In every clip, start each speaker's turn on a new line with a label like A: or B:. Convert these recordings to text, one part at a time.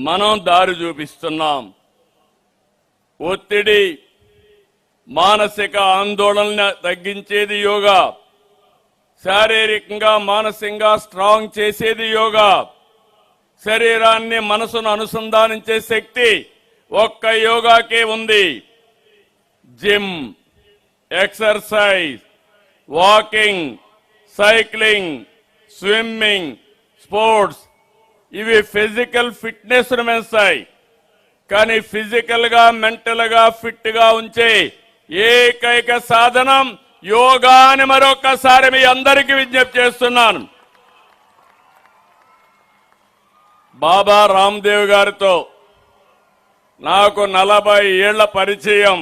A: మనం దారి చూపిస్తున్నాం. ఒత్తిడి, మానసిక ఆందోళన తగ్గించేది యోగా, శారీరకంగా మానసికంగా స్ట్రాంగ్ చేసేది యోగా, శరీరాన్ని మనసును అనుసంధానించే శక్తి ఒక్క యోగాకే ఉంది. Gym, exercise, walking, cycling, swimming, sports ఇవి ఫిజికల్ ఫిట్నెస్ పెంచుతాయి. కానీ ఫిజికల్ గా మెంటల్ గా ఫిట్ గా ఉంచే ఏకైక సాధనం యోగా అని మరొకసారి మీ అందరికీ విజ్ఞప్తి చేస్తున్నాను. బాబా రామ్దేవ్ గారితో నాకు 40 ఏళ్ల పరిచయం.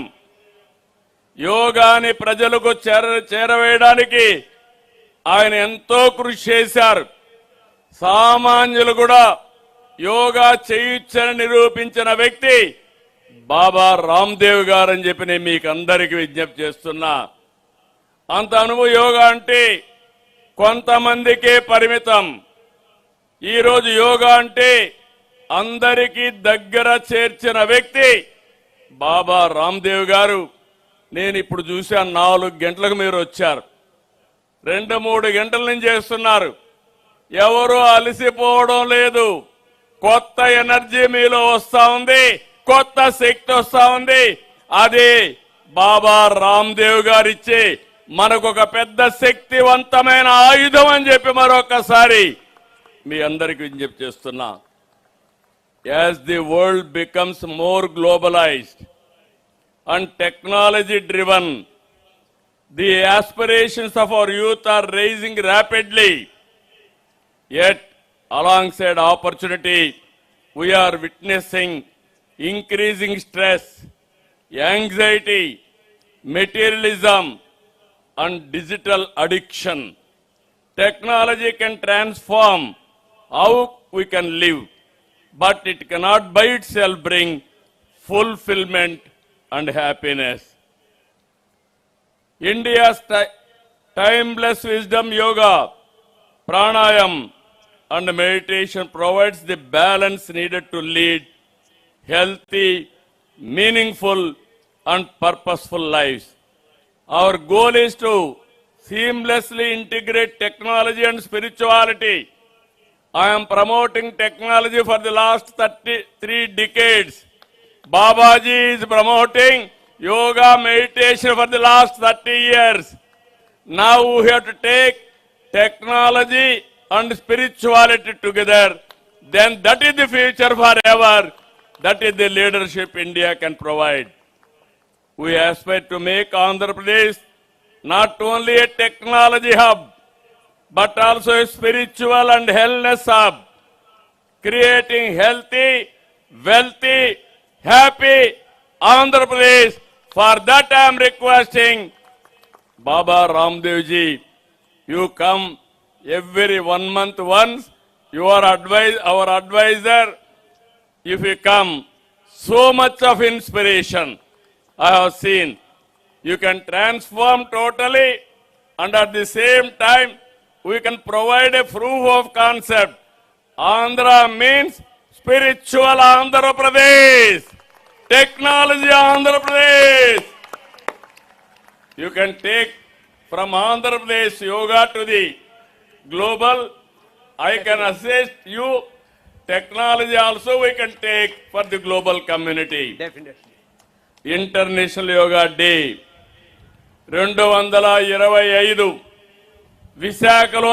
A: యోగాని ప్రజలకు చేరవేయడానికి ఆయన ఎంతో కృషి చేశారు. సామాన్యులు కూడా యోగా చేయొచ్చని నిరూపించిన వ్యక్తి బాబా రామ్దేవ్ గారు అని చెప్పి నేను మీకు అందరికీ విజ్ఞప్తి చేస్తున్నా. అంత అనుభవం యోగా అంటే కొంతమందికే పరిమితం. ఈరోజు యోగా అంటే అందరికీ దగ్గర చేర్చిన వ్యక్తి బాబా రామ్దేవ్ గారు. నేను ఇప్పుడు చూశాను, 4 గంటలకు మీరు వచ్చారు, 2-3 గంటల నుంచి చేస్తున్నారు. ఎవరు అలసిపోవడం లేదు. కొత్త ఎనర్జీ మీలో వస్తా ఉంది, కొత్త శక్తి వస్తా ఉంది. అది బాబా రామ్దేవ్ గారు ఇచ్చే మనకు ఒక పెద్ద శక్తివంతమైన ఆయుధం అని చెప్పి మరొకసారి మీ అందరికీ విజ్ఞప్తి చేస్తున్నా. As the world becomes more globalised and technology driven, the aspirations of our youth are rising rapidly. Yet alongside opportunity, we are witnessing increasing stress, anxiety, materialism and digital addiction. Technology can transform how we can live, but it cannot by itself bring fulfillment and happiness. India's timeless wisdom yoga, pranayam and meditation provides the balance needed to lead healthy, meaningful and purposeful lives. Our goal is to seamlessly integrate technology and spirituality. I am promoting technology for the last 33 decades. Babaji is promoting yoga meditation for the last 30 years. Now we have to take technology and spirituality together. Then that is the future forever. That is the leadership India can provide. We aspire to make Andhra Pradesh not only a technology hub, but also a spiritual and wellness hub, creating healthy, wealthy, happy Andhra Pradesh. For that I am requesting Baba Ramdev ji, you come every 1 month once. You are our advisor. If you come, so much of inspiration I have seen. You can transform totally, and at the same time we can provide a proof of concept. Andhra means spiritual Andhra Pradesh, technology Andhra Pradesh. You can take from Andhra Pradesh yoga to the global. I can assist you. Technology also we can take for the global community.
B: Definitely.
A: International Yoga Day 225 విశాఖలో